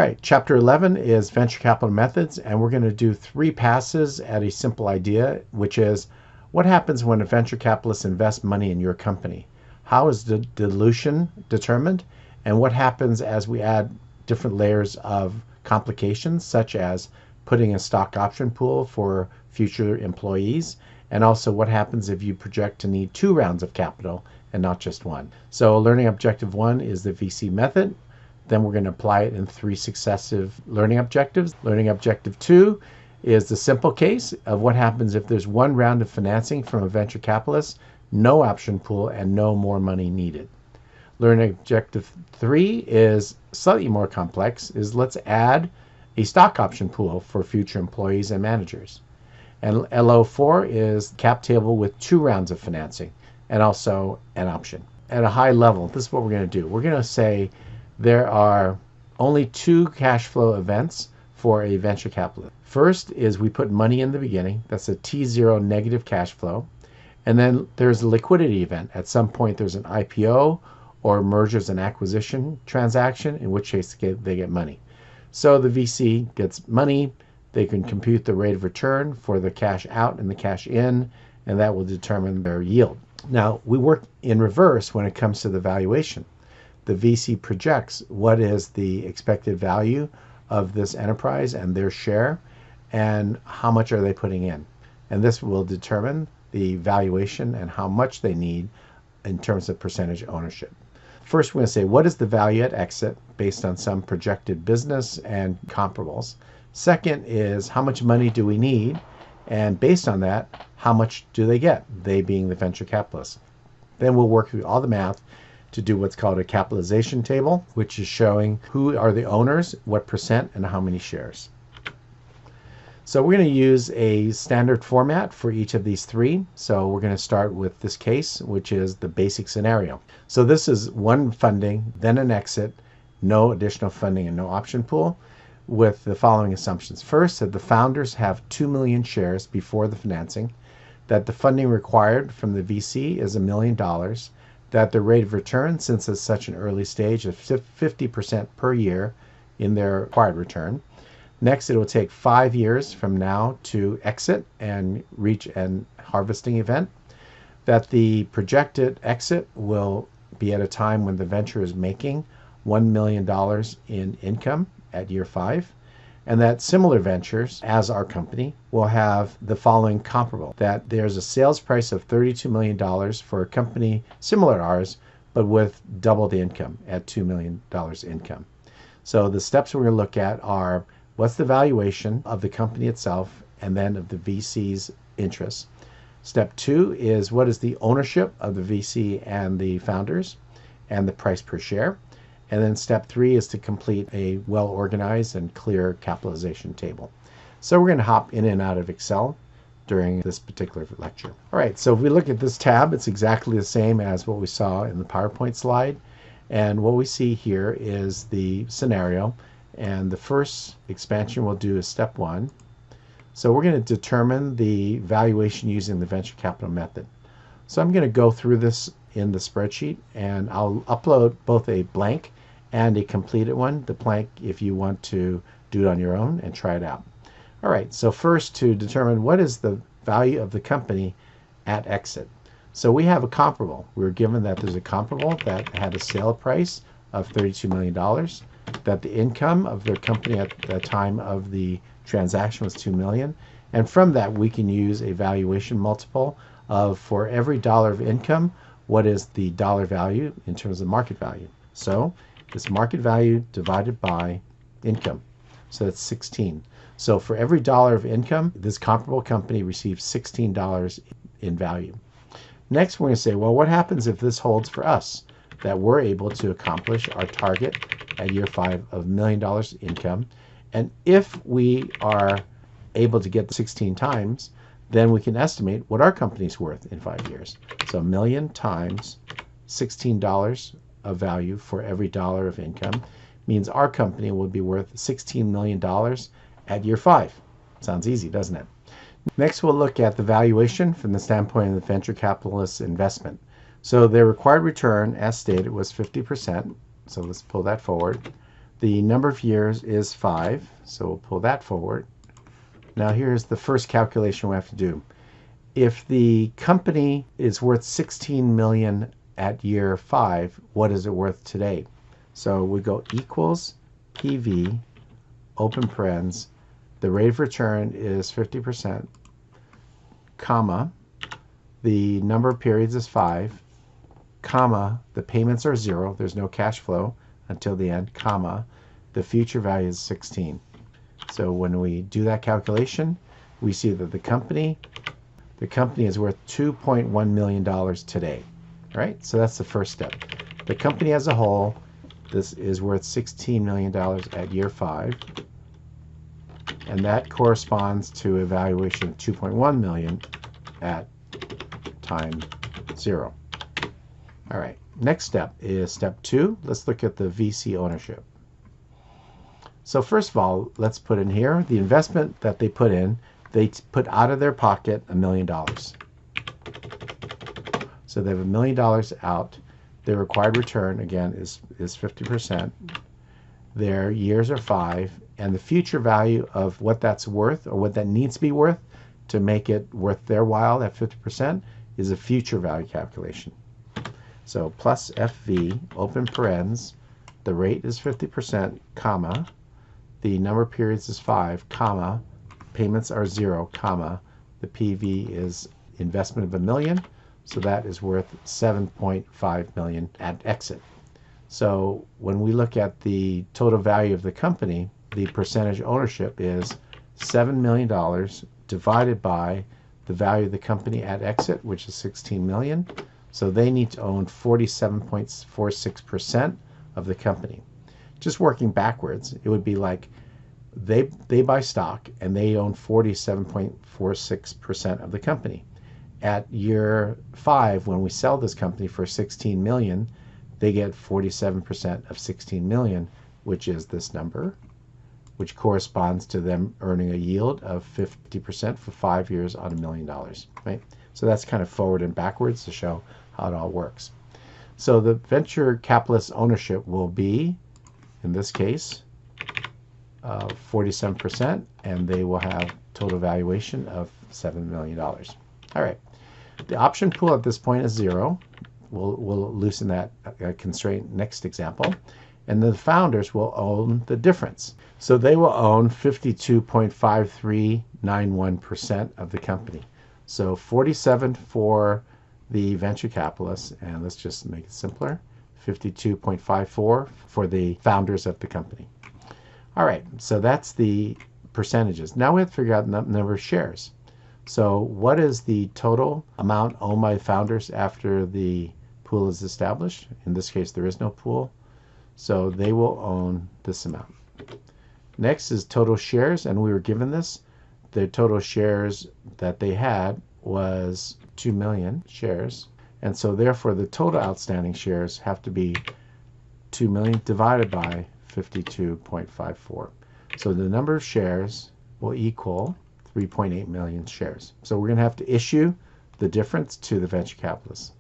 right, Chapter 11 is venture capital methods, and we're going to do 3 passes at a simple idea, which is what happens when a venture capitalist invests money in your company? How is the dilution determined? And what happens as we add different layers of complications, such as putting a stock option pool for future employees? And also what happens if you project to need 2 rounds of capital and not just 1? So learning objective 1 is the VC method. Then we're going to apply it in 3 successive learning objectives. Learning objective 2 is the simple case of what happens if there's 1 round of financing from a venture capitalist, no option pool, and no more money needed. Learning objective 3 is slightly more complex, is let's add a stock option pool for future employees and managers. And LO4 is cap table with 2 rounds of financing and also an option. At a high level, this is what we're going to do. We're going to say there are only 2 cash flow events for a venture capitalist. First is we put money in the beginning. That's a T0 negative cash flow. And then there's a liquidity event. At some point there's an IPO or mergers and acquisition transaction, in which case they get money. So the VC gets money. They can compute the rate of return for the cash out and the cash in, and that will determine their yield. Now, we work in reverse when it comes to the valuation. The VC projects what is the expected value of this enterprise and their share, and how much are they putting in. And this will determine the valuation and how much they need in terms of percentage ownership. First, we're going to say, what is the value at exit based on some projected business and comparables? Second is, how much money do we need? And based on that, how much do they get, they being the venture capitalists? Then we'll work through all the math to do what's called a capitalization table, which is showing who are the owners, what percent, and how many shares. So we're going to use a standard format for each of these 3. So we're going to start with this case, which is the basic scenario. So this is 1 funding, then an exit, no additional funding, and no option pool, with the following assumptions. First, that the founders have 2 million shares before the financing, that the funding required from the VC is $1 million, that the rate of return, since it's such an early stage, is 50% per year in their required return. Next, it will take 5 years from now to exit and reach an harvesting event, that the projected exit will be at a time when the venture is making $1 million in income at year 5, and that similar ventures, as our company, will have the following comparable, that there's a sales price of $32 million for a company similar to ours, but with double the income at $2 million income. So the steps we're going to look at are, what's the valuation of the company itself and then of the VC's interests? Step 2 is, what is the ownership of the VC and the founders and the price per share? And then step 3 is to complete a well-organized and clear capitalization table. So we're going to hop in and out of Excel during this particular lecture. All right, so if we look at this tab, it's exactly the same as what we saw in the PowerPoint slide. And what we see here is the scenario. And the first expansion we'll do is step 1. So we're going to determine the valuation using the venture capital method. So I'm going to go through this in the spreadsheet, and I'll upload both a blank and a completed one. The blank if you want to do it on your own and try it out. All right, so first, to determine what is the value of the company at exit. So we have a comparable. We were given that there's a comparable that had a sale price of $32 million, that the income of their company at the time of the transaction was $2 million. And from that, we can use a valuation multiple of, for every dollar of income, what is the dollar value in terms of market value. So it's market value divided by income. So that's 16. So for every dollar of income, this comparable company receives $16 in value. Next, we're going to say, well, what happens if this holds for us? That we're able to accomplish our target at year 5 of $1 million income. And if we are able to get 16 times, then we can estimate what our company's worth in 5 years. So $1 million times $16 of value for every dollar of income means our company will be worth $16 million at year 5. Sounds easy, doesn't it? Next, we'll look at the valuation from the standpoint of the venture capitalist investment. So their required return, as stated, was 50%. So let's pull that forward. The number of years is 5, so we'll pull that forward. Now here's the first calculation we have to do. If the company is worth 16 million at year 5, what is it worth today? So we go equals PV, open parens, the rate of return is 50%, comma, the number of periods is 5, comma, the payments are 0, there's no cash flow until the end, comma, the future value is 16. So when we do that calculation, we see that the company is worth $2.1 million today, right? So that's the first step. The company as a whole, this is worth $16 million at year 5, and that corresponds to a valuation of $2.1 million at time 0. All right, next step is step 2. Let's look at the VC ownership. So first of all, let's put in here the investment that they put in. They put out of their pocket $1 million. So they have $1 million out. Their required return, again, is 50%. Their years are 5, and the future value of what that's worth, or what that needs to be worth to make it worth their while at 50%, is a future value calculation. So plus FV, open parens, the rate is 50%, comma, the number of periods is 5, comma, payments are 0, comma, the PV is investment of $1 million, so that is worth $7.5 million at exit. So when we look at the total value of the company, the percentage ownership is $7 million divided by the value of the company at exit, which is $16 million. So they need to own 47.46% of the company. Just working backwards, it would be like they buy stock and they own 47.46% of the company. At year 5, when we sell this company for $16 million, they get 47% of $16 million, which is this number, which corresponds to them earning a yield of 50% for 5 years on $1 million, right? So that's kind of forward and backwards to show how it all works. So the venture capitalist ownership will be, in this case, 47%, and they will have total valuation of $7 million. All right. The option pool at this point is 0. We'll loosen that constraint next example. And the founders will own the difference. So they will own 52.5391% of the company. So 47 for the venture capitalists, and let's just make it simpler, 52.54 for the founders of the company. All right, so that's the percentages. Now we have to figure out the number of shares. So what is the total amount owned by founders after the pool is established? In this case, there is no pool, so they will own this amount. Next is total shares, and we were given this. The total shares that they had was 2 million shares, and so therefore the total outstanding shares have to be 2 million divided by 52.54. So the number of shares will equal 3.8 million shares. So we're going to have to issue the difference to the venture capitalists.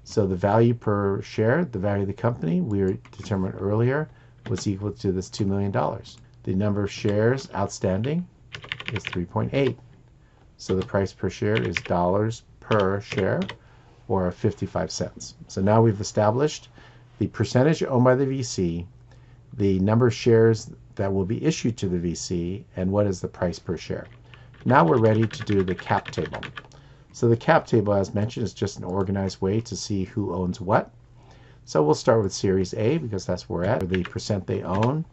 So the value per share, the value of the company, we determined earlier, was equal to this $2 million. The number of shares outstanding is 3.8. So the price per share is dollars per share, or 55 cents. So now we've established the percentage owned by the VC, the number of shares that will be issued to the VC, and what is the price per share. Now we're ready to do the cap table. So the cap table, as mentioned, is just an organized way to see who owns what. So we'll start with Series A because that's where we're at. The percent they own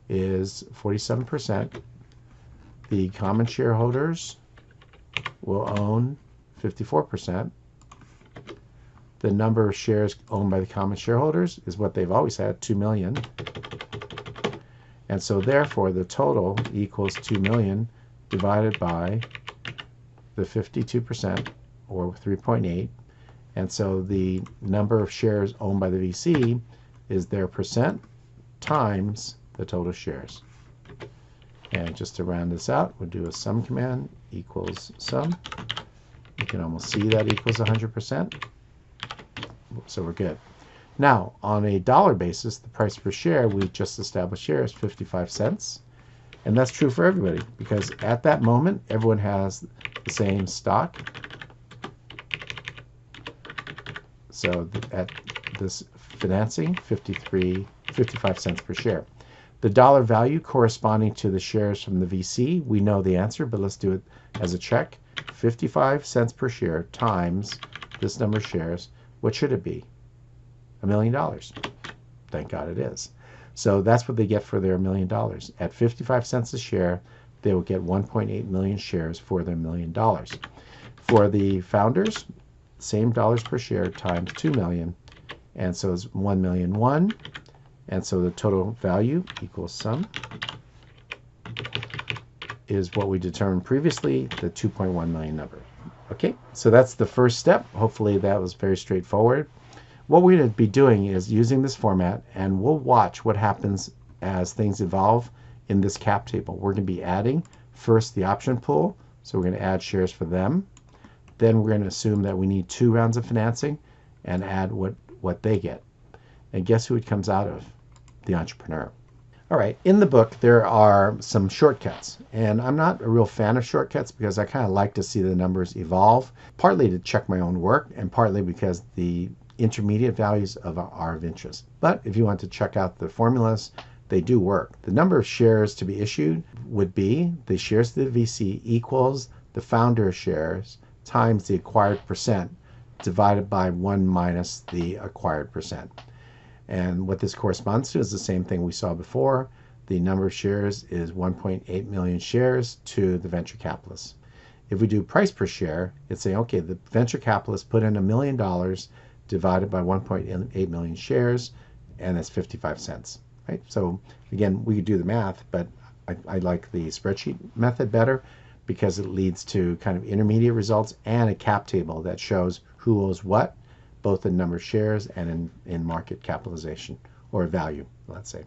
is 47%. The common shareholders will own 54%. The number of shares owned by the common shareholders is what they've always had, 2 million. And so therefore the total equals 2 million divided by the 52%, or 3.8. And so the number of shares owned by the VC is their percent times the total shares. And just to round this out, we'll do a sum command equals sum. You can almost see that equals 100%. So we're good. Now, on a dollar basis, the price per share we just established here is 55 cents. And that's true for everybody because at that moment, everyone has the same stock. So at this financing, 55 cents per share. The dollar value corresponding to the shares from the VC, we know the answer, but let's do it as a check. 55 cents per share times this number of shares. What should it be? $1 million. Thank God it is. So that's what they get for their $1 million. At 55 cents a share, they will get 1.8 million shares for their $1 million. For the founders, same dollars per share times 2 million. And so it's 1,000,001. And so the total value equals sum is what we determined previously, the 2.1 million number. Okay, so that's the first step. Hopefully that was very straightforward. What we're going to be doing is using this format, and we'll watch what happens as things evolve in this cap table. We're going to be adding first the option pool, so we're going to add shares for them. Then we're going to assume that we need 2 rounds of financing and add what they get. And guess who it comes out of? The entrepreneur. All right, in the book there are some shortcuts, and I'm not a real fan of shortcuts because I kind of like to see the numbers evolve, partly to check my own work and partly because the intermediate values are of interest. But if you want to check out the formulas, they do work. The number of shares to be issued would be the shares to the VC equals the founder shares times the acquired percent divided by 1 minus the acquired percent. And what this corresponds to is the same thing we saw before. The number of shares is 1.8 million shares to the venture capitalists. If we do price per share, it's saying, okay, the venture capitalists put in $1 million divided by 1.8 million shares, and that's 55 cents. Right? So again, we could do the math, but I like the spreadsheet method better because it leads to kind of intermediate results and a cap table that shows who owes what, both in number of shares and in market capitalization or value, let's say.